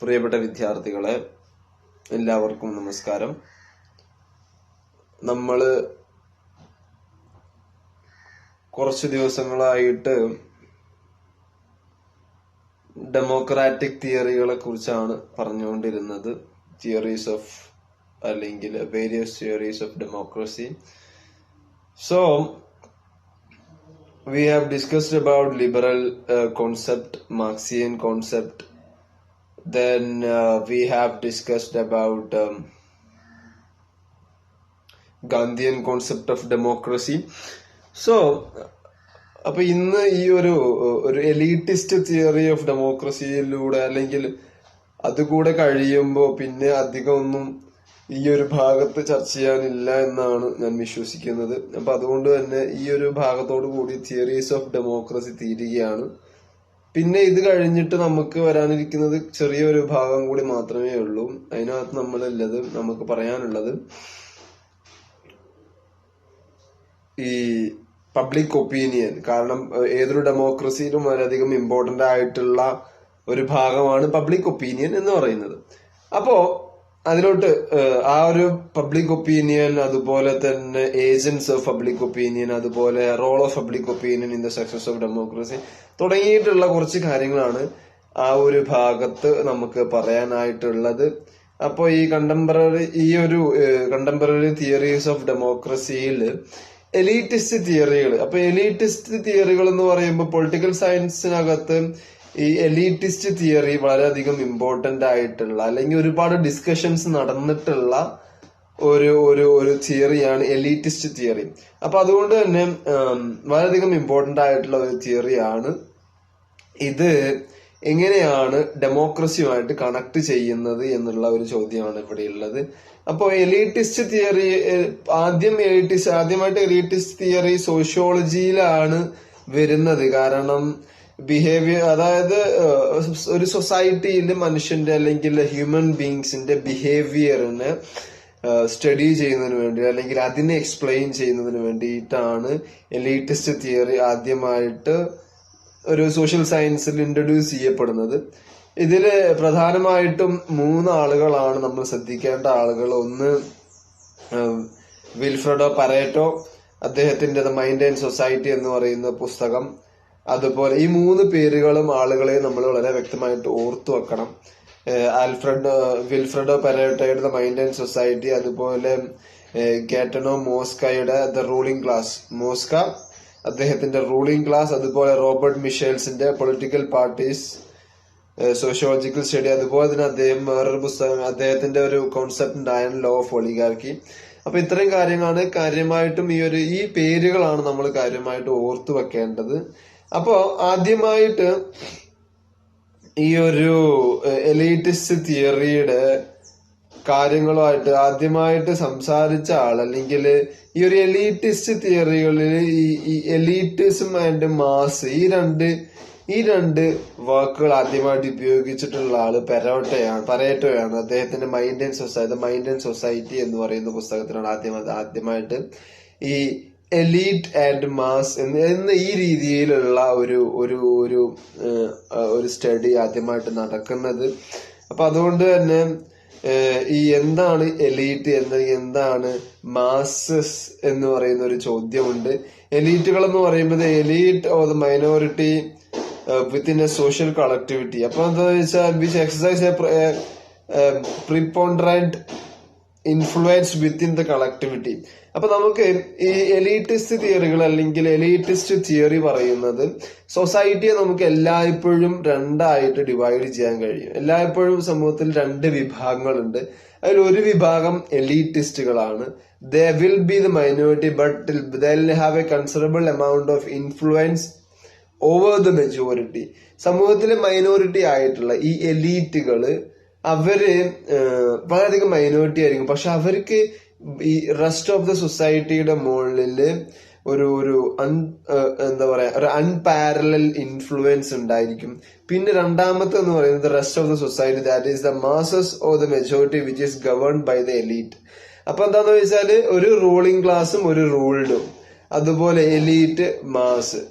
പ്രിയപ്പെട്ട വിദ്യാർത്ഥികളെ, എല്ലാവർക്കും നമസ്കാരം. നമ്മള് കുറച്ച് ദിവസങ്ങളായിട്ട് ഡെമോക്രാറ്റിക് തിയറികളെ കുറിച്ചാണ് പറഞ്ഞുകൊണ്ടിരുന്നത്. തിയറീസ് ഓഫ് അല്ലെങ്കിൽ various theories of democracy. So we have discussed about liberal concept, Marxian concept. Then we have discussed about Gandhian concept of democracy. So അപ്പൊ ഇന്ന് ഈ ഒരു എലീറ്റിസ്റ്റ് തിയറി ഓഫ് ഡെമോക്രസിയിലൂടെ അല്ലെങ്കിൽ അതുകൂടെ കഴിയുമ്പോൾ പിന്നെ അധികം ഒന്നും ഈ ഒരു ഭാഗത്ത് ചർച്ച ചെയ്യാനില്ല എന്നാണ് ഞാൻ വിശ്വസിക്കുന്നത്. അപ്പൊ അതുകൊണ്ട് തന്നെ ഈ ഒരു ഭാഗത്തോടു കൂടി തിയറീസ് ഓഫ് ഡെമോക്രസി തീരുകയാണ്. പിന്നെ ഇത് കഴിഞ്ഞിട്ട് നമുക്ക് വരാനിരിക്കുന്നത് ചെറിയൊരു ഭാഗം കൂടി മാത്രമേ ഉള്ളൂ. അതിനകത്ത് നമുക്ക് പറയാനുള്ളത് ഈ പബ്ലിക് ഒപ്പീനിയൻ. കാരണം ഏതൊരു ഡെമോക്രസിയിലും വളരെയധികം ഇമ്പോർട്ടന്റ് ആയിട്ടുള്ള ഒരു ഭാഗമാണ് പബ്ലിക് ഒപ്പീനിയൻ എന്ന് പറയുന്നത്. അപ്പോ അതിലോട്ട് ആ ഒരു പബ്ലിക് ഒപ്പീനിയൻ, അതുപോലെ തന്നെ ഏജൻസ് ഓഫ് പബ്ലിക് ഒപ്പീനിയൻ, അതുപോലെ role of public opinion in the success of democracy തുടങ്ങിയിട്ടുള്ള കുറച്ച് കാര്യങ്ങളാണ് ആ ഒരു ഭാഗത്ത് നമുക്ക് പറയാനായിട്ടുള്ളത്. അപ്പോൾ ഈ കണ്ടംപററി തിയറീസ് ഓഫ് ഡെമോക്രസിയിൽ എലീറ്റിസ്റ്റ് തിയറികൾ. അപ്പൊ എലീറ്റിസ്റ്റ് തിയറികൾ എന്ന് പറയുമ്പോൾ പൊളിറ്റിക്കൽ സയൻസിനകത്ത് ഈ എലീറ്റിസ്റ്റ് തിയറി വളരെയധികം ഇമ്പോർട്ടന്റ് ആയിട്ടുള്ള അല്ലെങ്കിൽ ഒരുപാട് ഡിസ്കഷൻസ് നടന്നിട്ടുള്ള ഒരു തിയറിയാണ് എലീറ്റിസ്റ്റ് തിയറി. അപ്പൊ അതുകൊണ്ട് തന്നെ വളരെയധികം ഇമ്പോർട്ടന്റ് ആയിട്ടുള്ള ഒരു തിയറിയാണ് ഇത്. എങ്ങനെയാണ് ഡെമോക്രസിയുമായിട്ട് കണക്ട് ചെയ്യുന്നത് എന്നുള്ള ഒരു ചോദ്യമാണ് ഇവിടെ ഉള്ളത്. അപ്പോ എലീറ്റിസ്റ്റ് തിയറി ആദ്യമായിട്ട് എലീറ്റിസ്റ്റ് തിയറി സോഷ്യോളജിയിലാണ് വരുന്നത്. കാരണം ബിഹേവിയർ, അതായത് ഒരു സൊസൈറ്റിയിൽ മനുഷ്യന്റെ അല്ലെങ്കിൽ ഹ്യൂമൻ ബീങ്സിന്റെ ബിഹേവിയറിനെ സ്റ്റഡി ചെയ്യുന്നതിന് വേണ്ടി അല്ലെങ്കിൽ അതിനെ എക്സ്പ്ലെയിൻ ചെയ്യുന്നതിന് വേണ്ടിയിട്ടാണ് എലീറ്റിസ്റ്റ് തിയറി ആദ്യമായിട്ട് ഒരു സോഷ്യൽ സയൻസിൽ ഇൻട്രൊഡ്യൂസ് ചെയ്യപ്പെടുന്നത്. ഇതില് പ്രധാനമായിട്ടും 3 ആളുകളാണ് നമ്മൾ ശ്രദ്ധിക്കേണ്ട ആളുകൾ. ഒന്ന് വിൽഫ്രെഡോ പരേറ്റോ, അദ്ദേഹത്തിന്റെ ദ മൈൻഡ് ആൻഡ് സൊസൈറ്റി എന്ന് പറയുന്ന പുസ്തകം. അതുപോലെ ഈ 3 പേരുകളും ആളുകളെ നമ്മൾ വളരെ വ്യക്തമായിട്ട് ഓർത്തു വെക്കണം. വിൽഫ്രെഡോ പരേറ്റോയുടെ ദ മൈൻഡ് ആൻഡ് സൊസൈറ്റി, അതുപോലെ ഗാറ്റനോ മോസ്കയുടെ ദ റൂളിംഗ് ക്ലാസ്, മോസ്ക അദ്ദേഹത്തിന്റെ റൂളിംഗ് ക്ലാസ്, അതുപോലെ റോബർട്ട് മിഷേൽസിന്റെ പൊളിറ്റിക്കൽ പാർട്ടീസ് സോഷ്യോളജിക്കൽ സ്റ്റഡി, അതുപോലെ തന്നെ അദ്ദേഹം വേറൊരു പുസ്തകം, അദ്ദേഹത്തിന്റെ ഒരു കോൺസെപ്റ്റ് ഉണ്ടായാണ് ലോ ഓഫ് ഒളിഗാർക്കി. അപ്പൊ ഇത്രയും കാര്യങ്ങളാണ് കാര്യമായിട്ടും ഈ പേരുകളാണ് നമ്മൾ കാര്യമായിട്ട് ഓർത്തു വെക്കേണ്ടത്. അപ്പോ ആദ്യമായിട്ട് ഈ ഒരു എലീറ്റിസ്റ്റ് തിയറിയുടെ കാര്യങ്ങളുമായിട്ട് ആദ്യമായിട്ട് സംസാരിച്ച ആൾ, അല്ലെങ്കിൽ ഈ ഒരു എലീറ്റിസ്റ്റ് തിയറികളിൽ ഈ എലീറ്റിസം ആൻഡ് മാസ് ഈ രണ്ട് വാക്കുകൾ ആദ്യമായിട്ട് ഉപയോഗിച്ചിട്ടുള്ള ആള് പരേറ്റോയാണ്. അദ്ദേഹത്തിന്റെ മൈൻഡ് ആൻഡ് സൊസൈറ്റി എന്ന് പറയുന്ന പുസ്തകത്തിലാണ് ആദ്യമായിട്ട് ഈ എലീറ്റ് ആൻഡ് മാസ് എന്ന ഈ രീതിയിലുള്ള ഒരു സ്റ്റഡി ആദ്യമായിട്ട് നടക്കുന്നത്. അപ്പൊ അതുകൊണ്ട് തന്നെ ഈ എന്താണ് എലീറ്റ് എന്താണ് മാസസ് എന്ന് പറയുന്ന ഒരു ചോദ്യമുണ്ട്. എലീറ്റുകൾ എന്ന് പറയുന്നത് elite or the minority within a social collectivity. അപ്പൊ എന്താ വെച്ചാൽ which exercise a preponderant influence within the collectivity. അപ്പൊ നമുക്ക് ഈ എലീറ്റിസ്റ്റ് തിയറികൾ അല്ലെങ്കിൽ എലീറ്റിസ്റ്റ് തിയറി പറയുന്നത് സൊസൈറ്റിയെ നമുക്ക് എല്ലായ്പ്പോഴും 2 ആയിട്ട് ഡിവൈഡ് ചെയ്യാൻ കഴിയും. എല്ലായ്പ്പോഴും സമൂഹത്തിൽ 2 വിഭാഗങ്ങളുണ്ട്. അതിൽ ഒരു വിഭാഗം എലീറ്റിസ്റ്റുകളാണ്. They will be the minority but they will have a considerable amount of influence over the majority. സമൂഹത്തിലെ മൈനോറിറ്റി ആയിട്ടുള്ള ഈ എലീറ്റുകള് അവര് വളരെയധികം മൈനോറിറ്റി ആയിരിക്കും. പക്ഷെ അവർക്ക് ഈ റെസ്റ്റ് ഓഫ് ദ സൊസൈറ്റിയുടെ മുകളില് ഒരു എന്താ പറയാ ഒരു അൺപാരലൽ ഇൻഫ്ലുവൻസ് ഉണ്ടായിരിക്കും. പിന്നെ രണ്ടാമത്തെ എന്ന് പറയുന്നത് rest of the society, that is the masses or the majority which is governed by the elite. അപ്പൊ എന്താന്ന് വെച്ചാല് ഒരു റൂളിംഗ് ക്ലാസ്സും ഒരു റൂൾഡും, അതുപോലെ elite mass.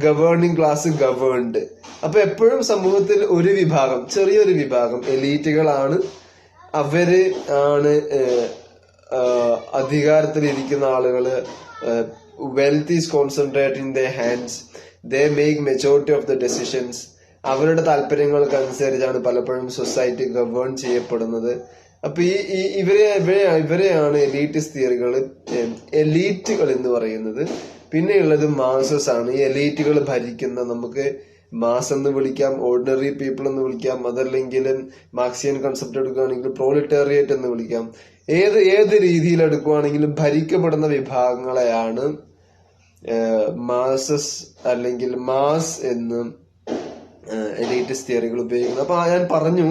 Governing class governed. അപ്പൊ എപ്പോഴും സമൂഹത്തിൽ ഒരു വിഭാഗം, ചെറിയൊരു വിഭാഗം എലീറ്റുകളാണ്. അവര് ആണ് അധികാരത്തിലിരിക്കുന്ന ആളുകള്. Wealth is concentrate in the hands. They make majority of the decisions. അവരുടെ താല്പര്യങ്ങൾക്കനുസരിച്ചാണ് പലപ്പോഴും സൊസൈറ്റി ഗവേൺ ചെയ്യപ്പെടുന്നത്. അപ്പൊ ഇവരെയാണ് എലീറ്റിസ്റ്റ് തിയറികൾ, എലീറ്റുകൾ എന്ന് പറയുന്നത്. പിന്നെയുള്ളത് മാസസ് ആണ്. ഈ എലീറ്റുകൾ ഭരിക്കുന്ന, നമുക്ക് മാസ് എന്ന് വിളിക്കാം, ഓർഡിനറി പീപ്പിൾ എന്ന് വിളിക്കാം, അതല്ലെങ്കിൽ മാർക്സിയൻ കൺസെപ്റ്റ് എടുക്കുകയാണെങ്കിൽ പ്രോലിറ്റേറിയറ്റ് എന്ന് വിളിക്കാം. ഏത് രീതിയിൽ എടുക്കുകയാണെങ്കിലും ഭരിക്കപ്പെടുന്ന വിഭാഗങ്ങളെയാണ് മാസസ് അല്ലെങ്കിൽ മാസ് എന്ന് എലീറ്റിസ്റ്റ് തിയറികൾ ഉപയോഗിക്കുന്നത്. അപ്പൊ ഞാൻ പറഞ്ഞു,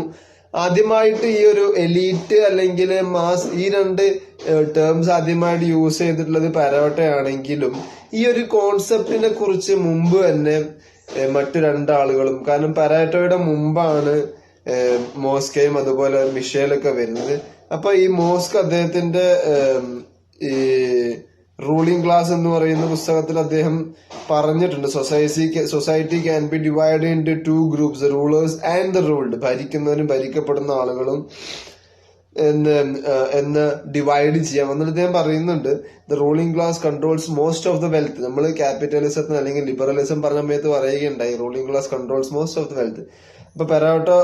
ആദ്യമായിട്ട് ഈ ഒരു എലീറ്റ് അല്ലെങ്കിൽ മാസ്, ഈ രണ്ട് ടേംസ് ആദ്യമായിട്ട് യൂസ് ചെയ്തിട്ടുള്ളത് പരോട്ടയാണെങ്കിലും ഈ ഒരു കോൺസെപ്റ്റിനെ കുറിച്ച് മുമ്പ് തന്നെ മറ്റു രണ്ടാളുകളും, കാരണം പരാറ്റോയുടെ മുമ്പാണ് മോസ്കയും അതുപോലെ മിഷേലൊക്കെ വരുന്നത്. അപ്പൊ ഈ മോസ്ക് അദ്ദേഹത്തിന്റെ ഈ റൂളിംഗ് ക്ലാസ് എന്ന് പറയുന്ന പുസ്തകത്തിൽ അദ്ദേഹം പറഞ്ഞിട്ടുണ്ട്, society can be divide into 2 groups, rulers and the ruled. ഭരിക്കുന്നവരും ഭരിക്കപ്പെടുന്ന ആളുകളും എന്ന് ഡിവൈഡ് ചെയ്യാം. എന്നിട്ട് അദ്ദേഹം പറയുന്നുണ്ട്, the ruling class controls most of the wealth. നമ്മൾ ക്യാപിറ്റലിസത്തിന് അല്ലെങ്കിൽ ലിബറലിസം പറഞ്ഞ സമയത്ത് പറയുകയുണ്ടായി, ruling class controls most of the wealth. അപ്പൊ പെരോട്ടോ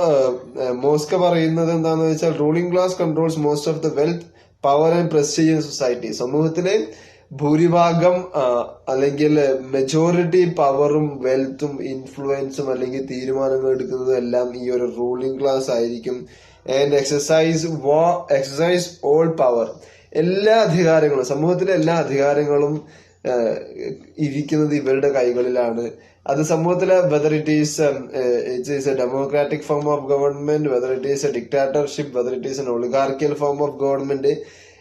മോസ്ക പറയുന്നത് എന്താണെന്ന് വെച്ചാൽ, ruling class controls most of the wealth, power and prestige in society. സമൂഹത്തിലെ ഭൂരിഭാഗം അല്ലെങ്കിൽ മെജോറിറ്റി പവറും വെൽത്തും ഇൻഫ്ലുവൻസും അല്ലെങ്കിൽ തീരുമാനങ്ങൾ എടുക്കുന്നതും എല്ലാം ഈ ഒരു റൂളിംഗ് ക്ലാസ് ആയിരിക്കും. And exercise all power. എല്ലാ അധികാരങ്ങളും, സമൂഹത്തിലെ എല്ലാ അധികാരങ്ങളും ഇരിക്കുന്നത് ഇവരുടെ കൈകളിലാണ്. അത് സമൂഹത്തിലെ whether it is a democratic form of government, whether it is a dictatorship, whether it is an oligarchical form of government,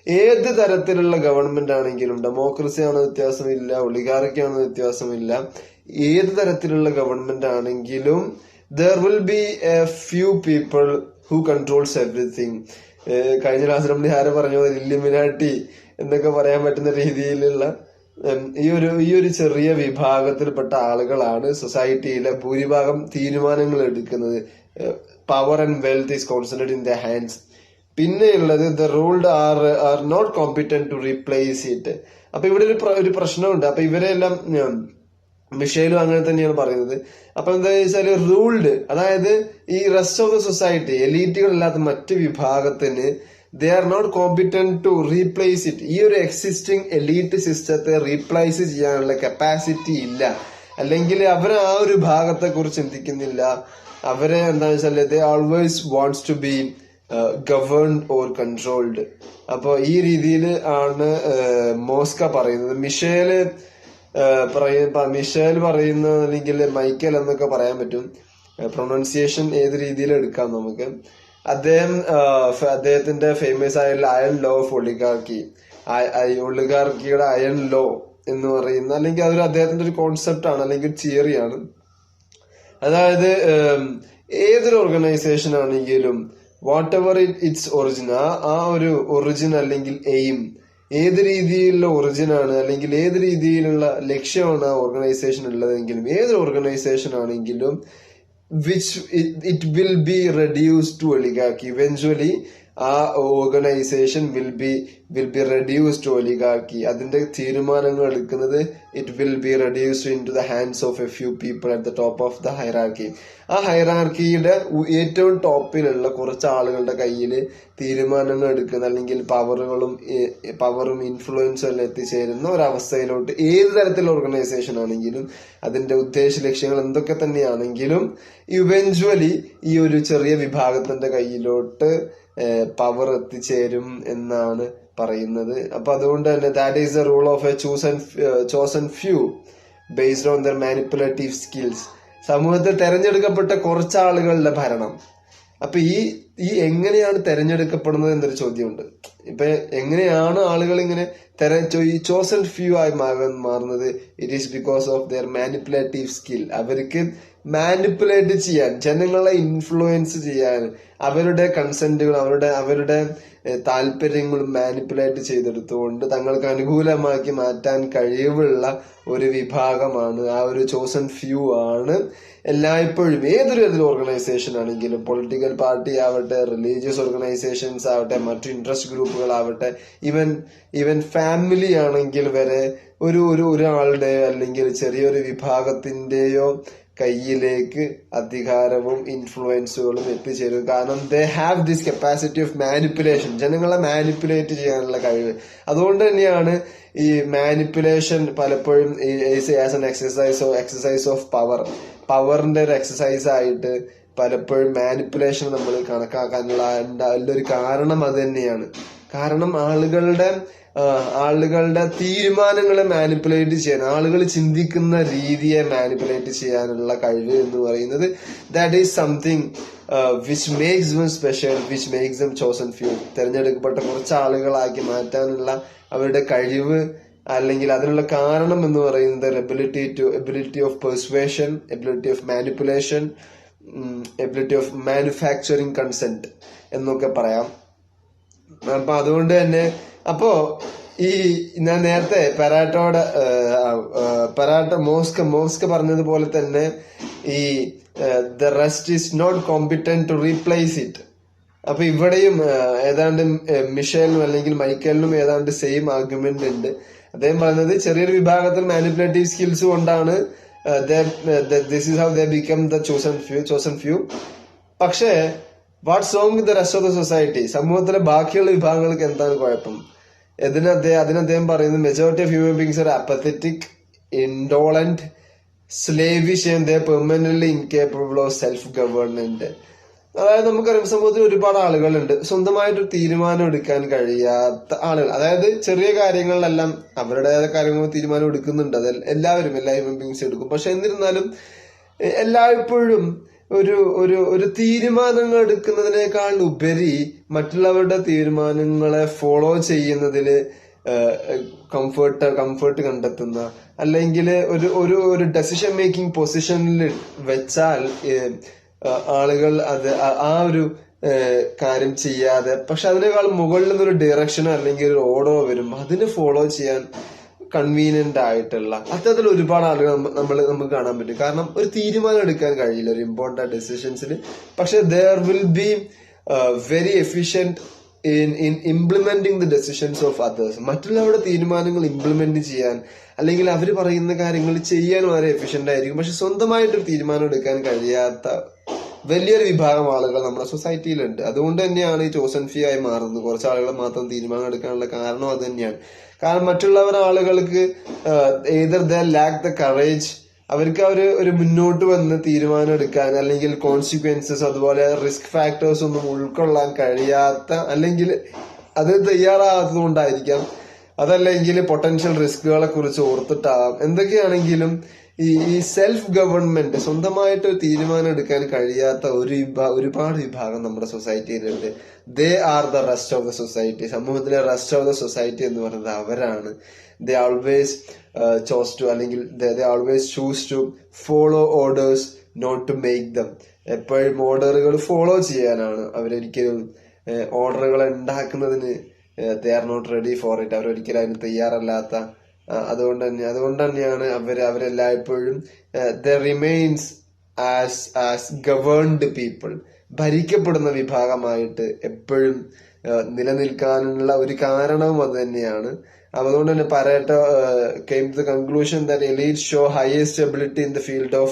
ഏത് തരത്തിലുള്ള ഗവൺമെന്റ് ആണെങ്കിലും, ഡെമോക്രസി ആണെന്ന് വ്യത്യാസമില്ല, ഒളിഗാർക്കി ആണെന്ന് വ്യത്യാസമില്ല, ഏത് തരത്തിലുള്ള ഗവൺമെന്റ് ആണെങ്കിലും there will be a few people who controls everything. കഴിഞ്ഞ ക്ലാസ്സിൽ നമ്മൾ ആരെ പറഞ്ഞ പോലെ ഇല്ലുമിനാട്ടി എന്നൊക്കെ പറയാൻ പറ്റുന്ന രീതിയിലുള്ള ഈ ഒരു ചെറിയ വിഭാഗത്തിൽപ്പെട്ട ആളുകളാണ് സൊസൈറ്റിയിലെ ഭൂരിഭാഗം തീരുമാനങ്ങൾ എടുക്കുന്നത്. Power and wealth is concentrate in the hands. പിന്നെയുള്ളത് the ruled are not competent to replace it. അപ്പൊ ഇവിടെ ഒരു പ്രശ്നമുണ്ട്. അപ്പൊ ഇവരെല്ലാം മിഷേലും അങ്ങനെ തന്നെയാണ് പറയുന്നത്. അപ്പൊ എന്താ വെച്ചാല് റൂൾഡ്, അതായത് ഈ റെസ്റ്റ് ഓഫ് ദ സൊസൈറ്റി, എലീറ്റുകളില്ലാത്ത മറ്റു വിഭാഗത്തിന് they are not competent to replace it. ഈ ഒരു എക്സിസ്റ്റിംഗ് എലീറ്റ് സിസ്റ്റത്തെ റീപ്ലേസ് ചെയ്യാനുള്ള കപ്പാസിറ്റി ഇല്ല, അല്ലെങ്കിൽ അവർ ആ ഒരു ഭാഗത്തെ കുറിച്ച് ചിന്തിക്കുന്നില്ല. അവരെ എന്താണെന്ന് വെച്ചാൽ they always wants to be governed or controlled. അപ്പൊ ഈ രീതിയിൽ ആണ് മോസ്ക പറയുന്നത്. മിഷേൽ പറയുന്ന, അല്ലെങ്കിൽ മൈക്കൽ എന്നൊക്കെ പറയാൻ പറ്റും, പ്രൊണൗൺസിയേഷൻ ഏത് രീതിയിൽ എടുക്കാം നമുക്ക്. അദ്ദേഹത്തിന്റെ ഫേമസ് ആയുള്ള അയൺ ലോ ഓഫ് ഒളിഗാർക്കി, ഒളിഗാർക്കിയുടെ അയൺ ലോ എന്ന് പറയുന്ന, അല്ലെങ്കിൽ അതൊരു അദ്ദേഹത്തിന്റെ ഒരു കോൺസെപ്റ്റ് ആണ്, അല്ലെങ്കിൽ തിയറിയാണ്. അതായത് ഏതൊരു ഓർഗനൈസേഷൻ ആണെങ്കിലും വാട്ട് എവർ ഇറ്റ്സ് ഒറിജിൻ, ആ ഒരു ഒറിജിൻ അല്ലെങ്കിൽ എയിം, ഏത് രീതിയിലുള്ള ഒറിജിനാണ് അല്ലെങ്കിൽ ഏത് രീതിയിലുള്ള ലക്ഷ്യമാണ് ആ ഓർഗനൈസേഷൻ ഉള്ളതെങ്കിലും, ഏതൊരു ഓർഗനൈസേഷൻ ആണെങ്കിലും it will be reduced to oligarchy. Eventually ആ organisation will be reduced to oligarchy. അതിന്റെ തീരുമാനങ്ങൾ എടുക്കുന്നത് it will be reduced into the hands of a few people at the top of the hierarchy. ആ ഹൈറാർക്കിയുടെ ഏറ്റവും ടോപ്പിലുള്ള കുറച്ച് ആളുകളുടെ കയ്യിൽ തീരുമാനങ്ങൾ എടുക്കുന്ന, അല്ലെങ്കിൽ പവറും ഇൻഫ്ലുവൻസും എല്ലാം എത്തിച്ചേരുന്ന ഒരവസ്ഥയിലോട്ട് ഏത് തരത്തിലുള്ള ഓർഗനൈസേഷൻ ആണെങ്കിലും, അതിന്റെ ഉദ്ദേശ ലക്ഷ്യങ്ങൾ എന്തൊക്കെ തന്നെയാണെങ്കിലും, ഇവഞ്ച്വലി ഈ ഒരു ചെറിയ വിഭാഗത്തിന്റെ കയ്യിലോട്ട് പവർ എത്തിച്ചേരും എന്നാണ് പറയുന്നത്. അപ്പൊ അതുകൊണ്ട് തന്നെ that is the rule of A chosen few based on there manipulative skills. സമൂഹത്തിൽ തെരഞ്ഞെടുക്കപ്പെട്ട കുറച്ച് ആളുകളുടെ ഭരണം. അപ്പൊ ഈ എങ്ങനെയാണ് തെരഞ്ഞെടുക്കപ്പെടുന്നത് എന്നൊരു ചോദ്യമുണ്ട്. ഇപ്പൊ എങ്ങനെയാണ് ആളുകൾ ഇങ്ങനെ ഈ ചോസൻ ഫ്യൂ ആയി മാറുന്നത്? It is because of their manipulative skill. അവർക്ക് മാനിപ്പുലേറ്റ് ചെയ്യാൻ, ജനങ്ങളെ ഇൻഫ്ലുവൻസ് ചെയ്യാൻ, അവരുടെ കൺസെന്റുകൾ, അവരുടെ താല്പര്യങ്ങളും മാനിപ്പുലേറ്റ് ചെയ്തെടുത്തുകൊണ്ട് തങ്ങൾക്ക് അനുകൂലമാക്കി മാറ്റാൻ കഴിവുള്ള ഒരു വിഭാഗമാണ്, ആ ഒരു ചോസൺ ഫ്യൂ ആണ് എല്ലായ്പ്പോഴും ഏതൊരു ഓർഗനൈസേഷൻ ആണെങ്കിലും, പൊളിറ്റിക്കൽ പാർട്ടി ആവട്ടെ, റിലീജിയസ് ഓർഗനൈസേഷൻസ് ആവട്ടെ, മറ്റു ഇൻട്രസ്റ്റ് ഗ്രൂപ്പുകളാവട്ടെ, ഈവൻ ഫാമിലി ആണെങ്കിൽ വരെ ഒരാളുടെ അല്ലെങ്കിൽ ചെറിയൊരു വിഭാഗത്തിന്റെയോ കയ്യിലേക്ക് അധികാരവും ഇൻഫ്ലുവൻസുകളും എത്തിച്ചേരും. കാരണം they have this capacity of manipulation, ജനങ്ങളെ മാനിപ്പുലേറ്റ് ചെയ്യാനുള്ള കഴിവ്. അതുകൊണ്ട് തന്നെയാണ് ഈ മാനിപ്പുലേഷൻ പലപ്പോഴും ആസ് എൻ എക്സസൈസ് ഓഫ് പവറിന്റെ ഒരു എക്സസൈസ് ആയിട്ട് പലപ്പോഴും മാനിപ്പുലേഷൻ നമ്മൾ കണക്കാക്കാനുള്ള ഒരു കാരണം അത് തന്നെയാണ്. കാരണം ആളുകളുടെ തീരുമാനങ്ങളെ മാനിപ്പുലേറ്റ് ചെയ്യാൻ, ആളുകൾ ചിന്തിക്കുന്ന രീതിയെ മാനിപ്പുലേറ്റ് ചെയ്യാനുള്ള കഴിവ് എന്ന് പറയുന്നത് that is something which makes dum special, which makes dum chosen few. തെരഞ്ഞെടുക്കപ്പെട്ട കുറച്ച് ആളുകളാക്കി മാറ്റാനുള്ള അവരുടെ കഴിവ് അല്ലെങ്കിൽ അതിനുള്ള കാരണം എന്ന് പറയുന്നത് ability of പെർസ്വേഷൻ, ability of manipulation, ability of manufacturing consent എന്നൊക്കെ പറയാം. അപ്പൊ അതുകൊണ്ട് തന്നെ ഞാൻ നേരത്തെ മോസ്ക് പറഞ്ഞതുപോലെ തന്നെ ഈ the rest is not competent to replace it. അപ്പൊ ഇവിടെയും ഏതാണ്ട് മിഷേലിനും അല്ലെങ്കിൽ മൈക്കലിനും ഏതാണ്ട് സെയിം ആർഗ്യുമെന്റ് ഉണ്ട്. അദ്ദേഹം പറയുന്നത് ചെറിയൊരു വിഭാഗത്തിൽ മാനിപ്പുലേറ്റീവ് സ്കിൽസ് കൊണ്ടാണ് this is how they become the chosen few. പക്ഷേ what's wrong with the rest of the society? സമൂഹത്തിലെ ബാക്കിയുള്ള വിഭാഗങ്ങൾക്ക് എന്താണ് കുഴപ്പം? അതിന് അദ്ദേഹം പറയുന്നത് majority of human beings are apathetic, indolent, slavish and they permanently incapable of self government. അതായത് നമുക്കറിയാം സമൂഹത്തിൽ ഒരുപാട് ആളുകളുണ്ട് സ്വന്തമായിട്ടൊരു തീരുമാനം എടുക്കാൻ കഴിയാത്ത ആളുകൾ. അതായത് ചെറിയ കാര്യങ്ങളിലെല്ലാം അവരുടേതായ കാര്യങ്ങൾ തീരുമാനം എടുക്കുന്നുണ്ട്, അത് എല്ലാ ഹ്യൂമൻ ബീങ്സ് എടുക്കും. പക്ഷെ എന്നിരുന്നാലും എല്ലായ്പ്പോഴും ഒരു തീരുമാനങ്ങൾ എടുക്കുന്നതിനേക്കാൾ ഉപരി മറ്റുള്ളവരുടെ തീരുമാനങ്ങളെ ഫോളോ ചെയ്യുന്നതില് കംഫർട്ട് കണ്ടെത്തുന്ന, അല്ലെങ്കിൽ ഒരു ഡെസിഷൻ മേക്കിംഗ് പൊസിഷനിൽ വെച്ചാൽ ആളുകൾ ആ ഒരു കാര്യം ചെയ്യാതെ, പക്ഷെ അതിനേക്കാൾ മുകളിൽ നിന്നൊരു ഡയറക്ഷനോ അല്ലെങ്കിൽ ഒരു ഓർഡറോ വരും, അതിനെ ഫോളോ ചെയ്യാൻ കൺവീനിയന്റ് ആയിട്ടുള്ള അത്തരത്തിൽ ഒരുപാട് ആളുകൾ നമുക്ക് കാണാൻ പറ്റും. കാരണം ഒരു തീരുമാനം എടുക്കാൻ കഴിയില്ല ഒരു ഇമ്പോർട്ടന്റ് ഡിസിഷൻസിൽ, പക്ഷെ there will be very efficient in implementing the decisions of others. മറ്റുള്ളവരുടെ തീരുമാനങ്ങൾ ഇംപ്ലിമെന്റ് ചെയ്യാൻ അല്ലെങ്കിൽ അവർ പറയുന്ന കാര്യങ്ങൾ ചെയ്യാൻ വളരെ എഫിഷ്യന്റ് ആയിരിക്കും. പക്ഷെ സ്വന്തമായിട്ടൊരു തീരുമാനം എടുക്കാൻ കഴിയാത്ത വലിയൊരു വിഭാഗം ആളുകൾ നമ്മുടെ സൊസൈറ്റിയിലുണ്ട്. അതുകൊണ്ട് തന്നെയാണ് ഈ ചോസൺ ഫ്യൂ ആയി മാറുന്നത്. കുറച്ച് ആളുകൾ മാത്രം തീരുമാനം എടുക്കാനുള്ള കാരണം അത് തന്നെയാണ്. കാരണം മറ്റുള്ളവർ ആളുകൾക്ക് either they lack the courage, അവർക്ക് ഒരു മുന്നോട്ട് വന്ന് തീരുമാനം എടുക്കാൻ അല്ലെങ്കിൽ കോൺസിക്വൻസസ് അതുപോലെ റിസ്ക് ഫാക്ടേഴ്സ് ഒന്നും ഉൾക്കൊള്ളാൻ കഴിയാത്ത, അല്ലെങ്കിൽ അത് തയ്യാറാകാത്തത് കൊണ്ടായിരിക്കാം, അതല്ലെങ്കിൽ പൊട്ടൻഷ്യൽ റിസ്കുകളെ കുറിച്ച് ഓർത്തിട്ടാവാം. എന്തൊക്കെയാണെങ്കിലും ഈ സെൽഫ് ഗവൺമെന്റ്, സ്വന്തമായിട്ട് തീരുമാനം എടുക്കാൻ കഴിയാത്ത ഒരുപാട് വിഭാഗം നമ്മുടെ സൊസൈറ്റിയിലുണ്ട്. They are the rest of the society. സമൂഹത്തിലെ റെസ്റ്റ് ഓഫ് ദ സൊസൈറ്റി എന്ന് പറയുന്നത് അവരാണ്. They always they always choose to follow orders not to make them. എപ്പോഴും ഓർഡറുകൾ ഫോളോ ചെയ്യാനാണ് അവരൊരിക്കലും ഓർഡറുകൾ ഉണ്ടാക്കുന്നതിന് they are not ready for it. അവരൊരിക്കലും അതിന് തയ്യാറല്ലാത്ത, അതുകൊണ്ട് തന്നെയാണ് അവരെല്ലായ്പ്പോഴും they remains as governed people, ഭരിക്കപ്പെടുന്ന വിഭാഗമായിട്ട് എപ്പോഴും നിലനിൽക്കാനുള്ള ഒരു കാരണവും അത് തന്നെയാണ്. അതുകൊണ്ട് തന്നെ Pareto came to the conclusion that elites show highest ability in the field of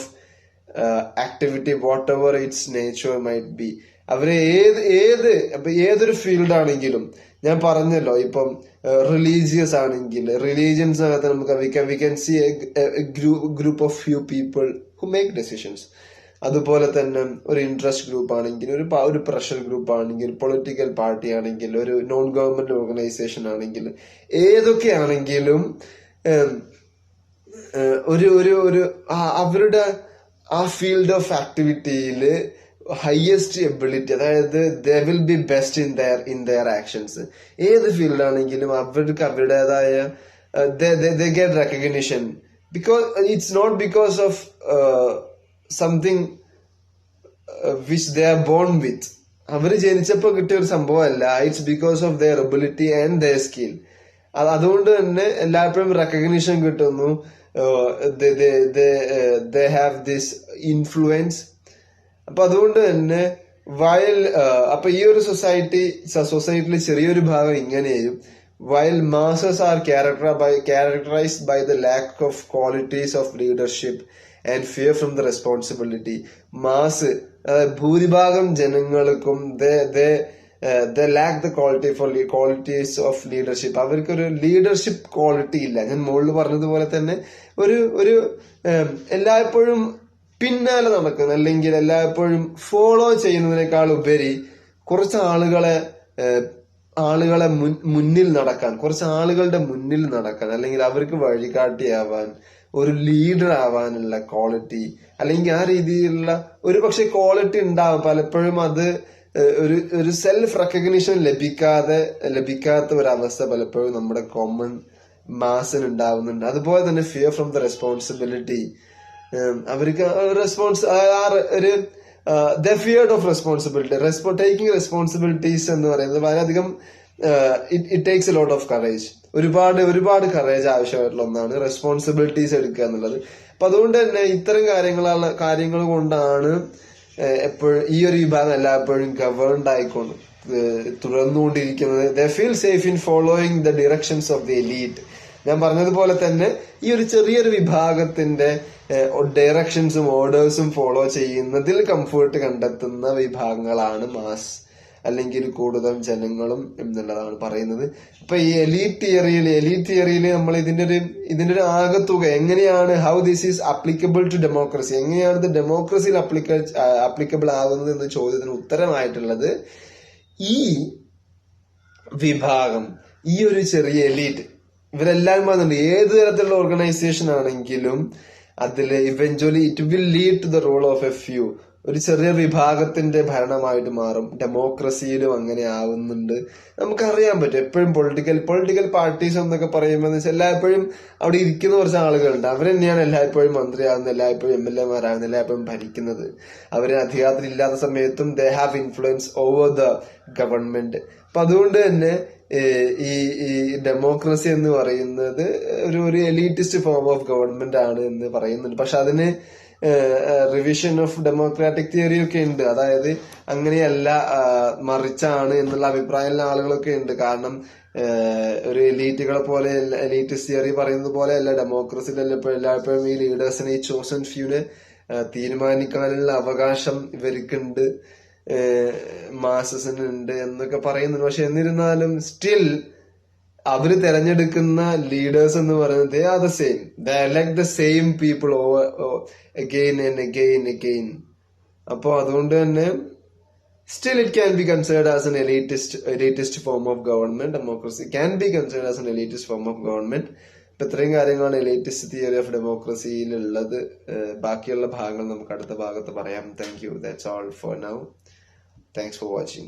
activity, whatever its nature might be. അവര് ഏതൊരു ഫീൽഡ് ആണെങ്കിലും, ഞാൻ പറഞ്ഞല്ലോ, ഇപ്പം റിലീജിയസ് ആണെങ്കിൽ റിലീജിയൻസിനകത്ത് നമുക്ക് we can see a group of few people who make decisions. അതുപോലെ തന്നെ ഒരു ഇൻട്രസ്റ്റ് ഗ്രൂപ്പ് ആണെങ്കിൽ, ഒരു പ്രഷർ ഗ്രൂപ്പ് ആണെങ്കിൽ, പൊളിറ്റിക്കൽ പാർട്ടി ആണെങ്കിൽ, ഒരു നോൺ ഗവൺമെന്റ് ഓർഗനൈസേഷൻ ആണെങ്കിൽ, ഏതൊക്കെയാണെങ്കിലും അവരുടെ ആ ഫീൽഡ് ഓഫ് ആക്ടിവിറ്റിയില് ഹയസ്റ്റ് എബിലിറ്റി, അതായത് ദേ will B best in there actions. ഏത് ഫീൽഡ് ആണെങ്കിലും അവർക്ക് അവരുടേതായ they get recognition because it's not because of something which they are bone വിത്ത്. അവര് ജനിച്ചപ്പോ കിട്ടിയ ഒരു സംഭവമല്ല. It's because of their ability and their skill. അതുകൊണ്ട് തന്നെ എല്ലായ്പ്പോഴും റെക്കഗ്നിഷൻ കിട്ടുന്നു. They have this influence. അപ്പൊ അതുകൊണ്ട് തന്നെ അപ്പൊ ഈ ഒരു സൊസൈറ്റിയിൽ ചെറിയൊരു ഭാഗം ഇങ്ങനെയും, while masses are characterized by the lack of qualities of leadership and fear from the responsibility. ഭൂരിഭാഗം ജനങ്ങൾക്കും they lack the qualities of leadership. അവർക്കൊരു ലീഡർഷിപ്പ് ക്വാളിറ്റി ഇല്ല. ഞാൻ മുകളിൽ പറഞ്ഞതുപോലെ തന്നെ ഒരു എല്ലായ്പ്പോഴും പിന്നാലെ നടക്കുന്ന, അല്ലെങ്കിൽ എല്ലായ്പ്പോഴും ഫോളോ ചെയ്യുന്നതിനേക്കാൾ ഉപരി കുറച്ച് ആളുകളെ മുന്നിൽ നടക്കാൻ, കുറച്ച് ആളുകളുടെ മുന്നിൽ നടക്കാൻ, അല്ലെങ്കിൽ അവർക്ക് വഴികാട്ടിയാവാൻ, ഒരു ലീഡർ ആവാനുള്ള ക്വാളിറ്റി, അല്ലെങ്കിൽ ആ രീതിയിലുള്ള ഒരു പക്ഷെ ക്വാളിറ്റി ഉണ്ടാവും. പലപ്പോഴും അത് ഒരു സെൽഫ് റെക്കഗ്നിഷൻ ലഭിക്കാത്ത ഒരു അവസ്ഥ പലപ്പോഴും നമ്മുടെ കോമൺ മാസിന് ഉണ്ടാവുന്നുണ്ട്. അതുപോലെ തന്നെ ഫിയർ ഫ്രം ദ റെസ്പോൺസിബിലിറ്റി. അവർക്ക് ഒരു the fear of responsibility, taking responsibilities എന്ന് പറയുന്നത് വളരെയധികം it takes a lot of courage. ഒരുപാട് കറേജ് ആവശ്യമായിട്ടുള്ള ഒന്നാണ് റെസ്പോൺസിബിലിറ്റീസ് എടുക്കുക എന്നുള്ളത്. അപ്പൊ അതുകൊണ്ട് തന്നെ ഇത്തരം കാര്യങ്ങൾ കൊണ്ടാണ് എപ്പോഴും ഈ ഒരു വിഭാഗം എല്ലായ്പ്പോഴും ഗവേൺഡ് ആയിക്കൊണ്ട് തുടർന്നുകൊണ്ടിരിക്കുന്നത്. they feel safe in following the directions of the elite. ഞാൻ പറഞ്ഞതുപോലെ തന്നെ ഈ ഒരു ചെറിയൊരു വിഭാഗത്തിന്റെ ഡയറക്ഷൻസും ഓർഡേഴ്സും ഫോളോ ചെയ്യുന്നതിൽ കംഫേർട്ട് കണ്ടെത്തുന്ന വിഭാഗങ്ങളാണ് മാസ്, അല്ലെങ്കിൽ കൂടുതൽ ജനങ്ങളും എന്നുള്ളതാണ് പറയുന്നത്. അപ്പൊ ഈ എലീറ്റ് തിയറിയിൽ നമ്മൾ ഇതിന്റെ ഒരു ആകത്തുക എങ്ങനെയാണ്, how this is applicable to democracy, എങ്ങനെയാണ് ഇത് ഡെമോക്രസിയിൽ അപ്ലിക്കബിൾ ആകുന്നത് എന്ന ചോദ്യത്തിന് ഉത്തരമായിട്ടുള്ളത്, ഈ വിഭാഗം, ഈ ഒരു ചെറിയ എലീറ്റ്, ഇവരെല്ലാം പറയുന്നുണ്ട് ഏത് തരത്തിലുള്ള ഓർഗനൈസേഷൻ ആണെങ്കിലും അതിൽ eventually it will lead to the rule of a few. ഒരു ചെറിയ വിഭാഗത്തിന്റെ ഭരണമായിട്ട് മാറും. ഡെമോക്രസിയിലും അങ്ങനെ ആവുന്നുണ്ട്. നമുക്കറിയാൻ പറ്റും. എപ്പോഴും പൊളിറ്റിക്കൽ പാർട്ടീസ് എന്നൊക്കെ പറയുമ്പോൾ എല്ലായ്പ്പോഴും അവിടെ ഇരിക്കുന്ന കുറച്ച് ആളുകളുണ്ട്. അവർ തന്നെയാണ് എല്ലായ്പ്പോഴും മന്ത്രിയാകുന്നത്, എല്ലായ്പ്പോഴും MLA മാരാകുന്നത്, എല്ലായ്പ്പോഴും ഭരിക്കുന്നത്. അവര് അധികാരത്തിൽ ഇല്ലാത്ത സമയത്തും they have influence over the government. അപ്പൊ അതുകൊണ്ട് തന്നെ ഈ ഡെമോക്രസി എന്ന് പറയുന്നത് ഒരു എലീറ്റിസ്റ്റ് ഫോം ഓഫ് ഗവൺമെന്റ് ആണ് എന്ന് പറയുന്നുണ്ട്. പക്ഷെ അതിന് റിവിഷൻ ഓഫ് ഡെമോക്രാറ്റിക് തിയറി ഒക്കെ ഉണ്ട്. അതായത് അങ്ങനെയല്ല, മറിച്ചാണ് എന്നുള്ള അഭിപ്രായമുള്ള ആളുകളൊക്കെ ഉണ്ട്. കാരണം ഒരു എലീറ്റുകളെ പോലെ, എലീറ്റിസ്റ്റ് തിയറി പറയുന്നത് പോലെ അല്ല ഡെമോക്രസിയിൽ എല്ലായ്പ്പോഴും ഈ ലീഡേഴ്സിനെ, ഈ ചോസൺ ഫ്യൂനെ തീരുമാനിക്കാനുള്ള അവകാശം ഇവർക്കുണ്ട്, മാസസിനുണ്ട് എന്നൊക്കെ പറയുന്നുണ്ട്. പക്ഷെ എന്നിരുന്നാലും സ്റ്റിൽ അവര് തെരഞ്ഞെടുക്കുന്ന ലീഡേഴ്സ് എന്ന് പറയുന്നത് they are the same, they elect the same people over again and again. അപ്പൊ അതുകൊണ്ട് തന്നെ still it can be considered as an elitist form of government. Democracy can be considered as an elitist form of government. അപ്പൊ ഇത്രയും കാര്യങ്ങളാണ് എലൈറ്റിസ്റ്റ് theory of ഡെമോക്രസിയിലുള്ളത്. ബാക്കിയുള്ള ഭാഗങ്ങൾ നമുക്ക് അടുത്ത ഭാഗത്ത് പറയാം. Thank you. That's all for now. Thanks for watching.